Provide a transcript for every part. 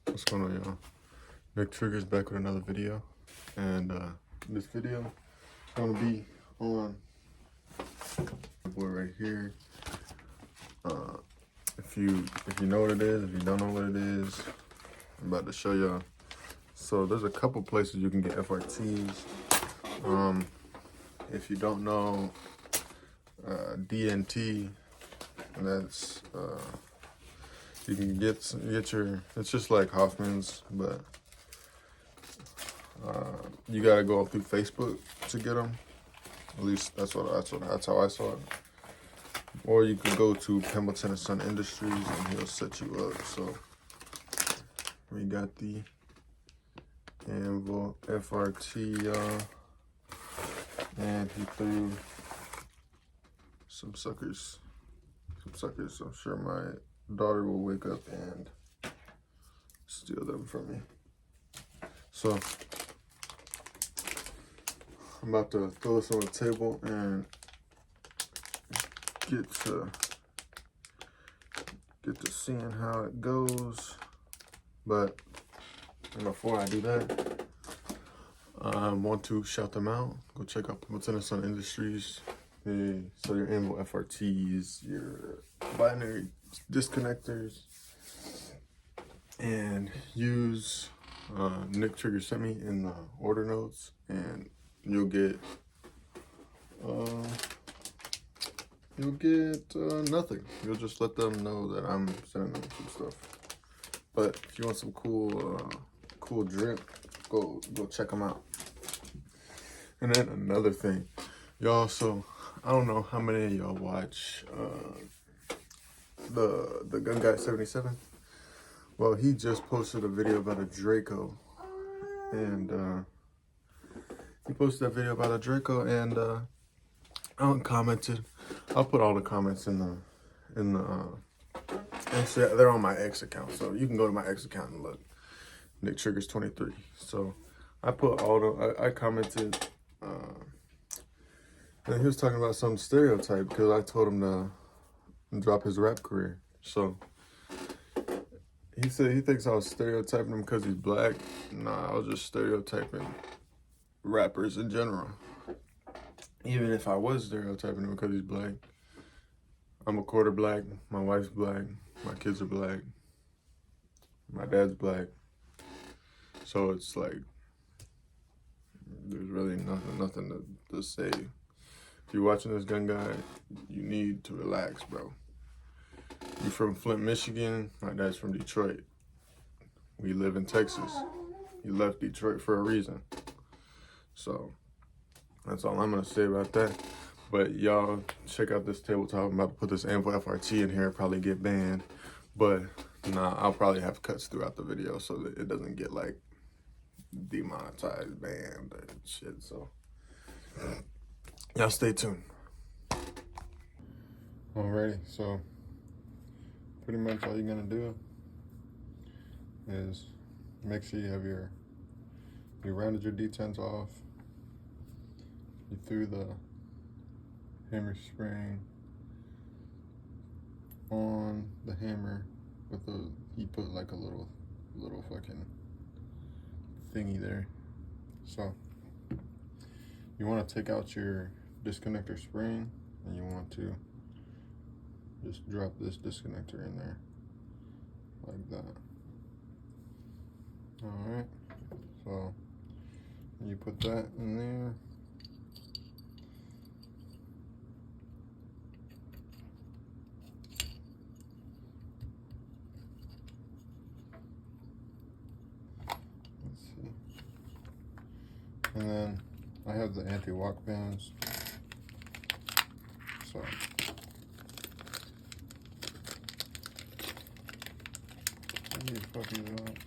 What's going on, y'all? Nick Triggers back with another video, and this video is gonna be on the board right here. If you know what it is, if you don't know what it is, I'm about to show y'all. So there's a couple places you can get FRTs. If you don't know, DNT, that's you can get your, it's just like Hoffman's, but you gotta go through Facebook to get them. At least that's how I saw it. Or you could go to Pemberton & Son Industries and he'll set you up. So we got the Anvil FRT, y'all, and he threw some suckers. I'm sure my daughter will wake up and steal them from me. So I'm about to throw this on the table and get to seeing how it goes. But before I do that, I want to shout them out. Go check out Pemberton & Son Industries. They sell your Anvil FRTs, your binary disconnectors, and use Nick Trigger sent me in the order notes, and you'll get nothing. You'll just let them know that I'm sending them some stuff. But if you want some cool drip, go check them out. And then another thing, y'all. So I don't know how many of y'all watch the Gun Guy 77. Well, he just posted a video about a Draco, and he posted that video about a Draco, and I commented. I'll put all the comments in the and they're on my X account, so you can go to my X account and look. Nick Triggers 23. So I put I commented, and he was talking about some stereotype because I told him to drop his rap career. So he said he thinks I was stereotyping him because he's black. Nah, I was just stereotyping rappers in general. Even if I was stereotyping him because he's black, I'm a quarter black, my wife's black, my kids are black, my dad's black. So it's like, there's really nothing to say. If you're watching this Gun Guy, you need to relax, bro. You from Flint, Michigan, my dad's from Detroit. We live in Texas. He left Detroit for a reason. So that's all I'm gonna say about that. But y'all check out this tabletop. I'm about to put this Anvil FRT in here, probably get banned. But nah, I'll probably have cuts throughout the video so that it doesn't get like demonetized, banned and shit. So y'all stay tuned. Alrighty, so pretty much all you're gonna do is make sure you have you rounded your detents off. You threw the hammer spring on the hammer with he put like a little fucking thingy there. So you want to take out your disconnector spring and you want to just drop this disconnector in there like that. Alright, so you put that in there. And then I have the anti-walk pins. So I need to fuck these up.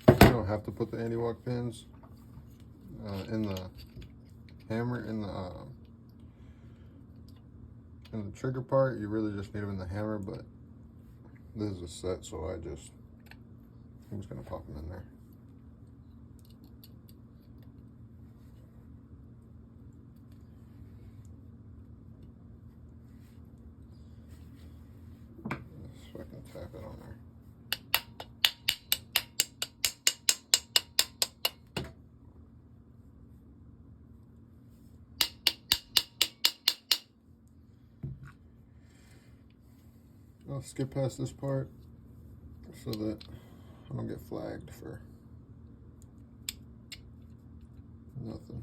You don't have to put the anti-walk pins in the hammer, in the trigger part. You really just need them in the hammer, but this is a set, so I'm just gonna pop them in there. I'll skip past this part so that I don't get flagged for nothing.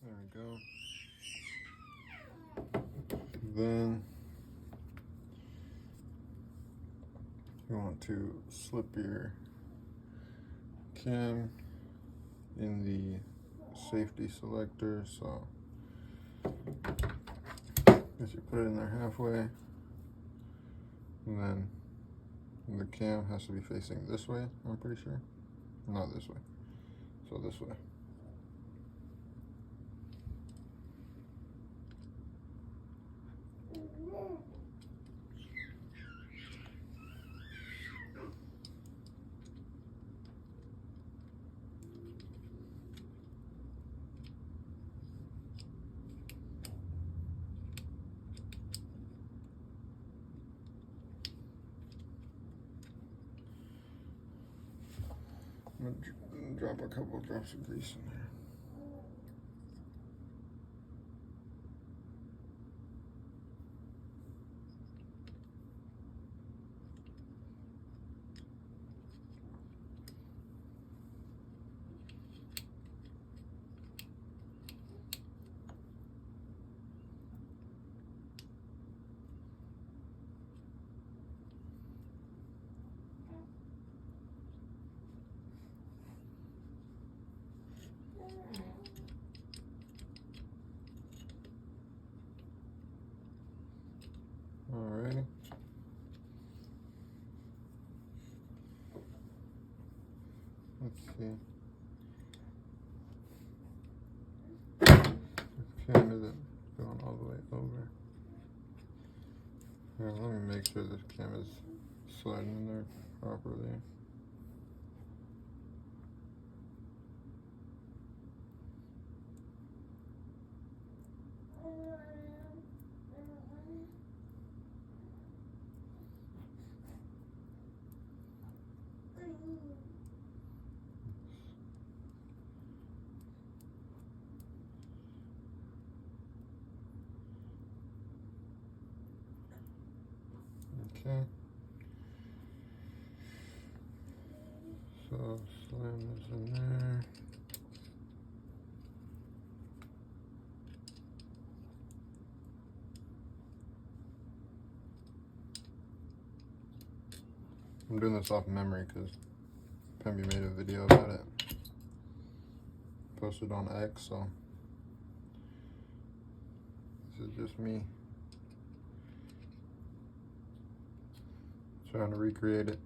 There we go. Then you want to slip your cam in the safety selector. So as you put it in there halfway, and then the cam has to be facing this way, I'm pretty sure. Not this way. So this way. I'm gonna drop a couple drops of grease in there. Alrighty. Let's see. This cam isn't going all the way over. Here, let me make sure this cam is sliding in there properly. Okay. So slam this in there. I'm doing this off memory because Pemby made a video about it. Posted on X, so this is just me trying to recreate it.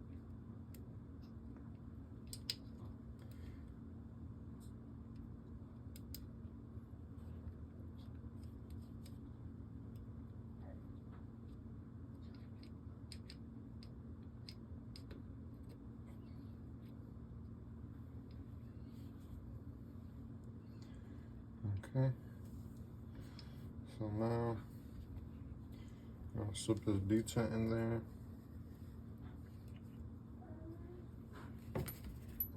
Okay, so now I'll slip this detent in there.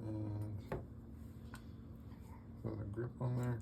And put a grip on there.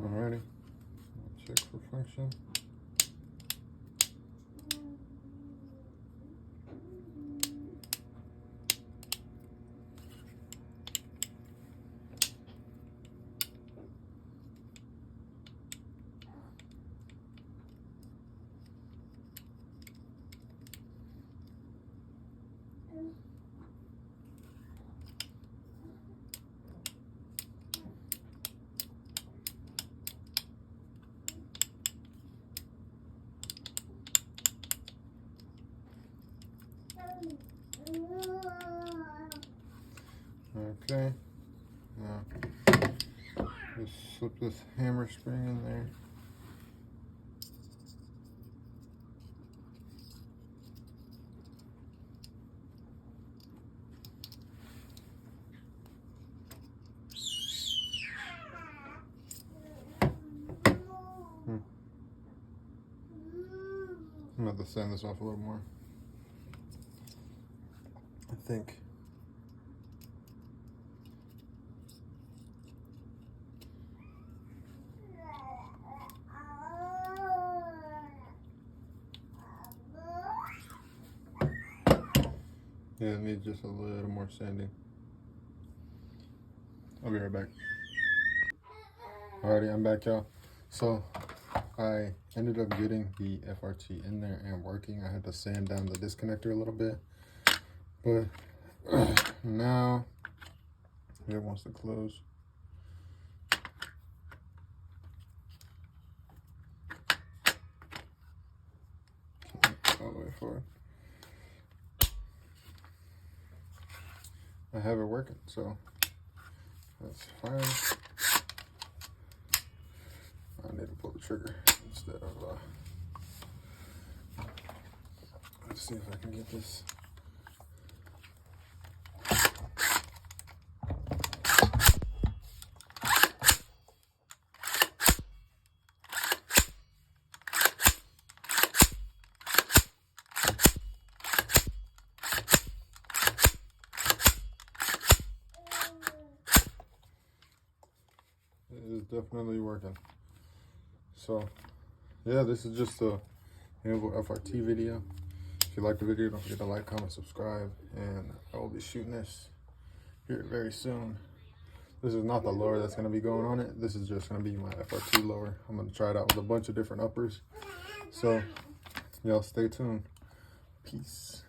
Alrighty, check for function. Okay, now just slip this hammer spring in there. I'm going to have to sand this off a little more. I think. Yeah, it needs just a little more sanding. I'll be right back. Alrighty, I'm back, y'all. So I ended up getting the FRT in there and working. I had to sand down the disconnector a little bit, but now it wants to close. All the way forward. I have it working, so that's fine. I need to pull the trigger instead of, let's see if I can get this. It is definitely working. So yeah, this is just a Anvil FRT video. If you like the video, don't forget to like, comment, subscribe, and I will be shooting this here very soon. This is not the lower that's going to be going on it. This is just going to be my FRT lower. I'm going to try it out with a bunch of different uppers. So y'all stay tuned. Peace.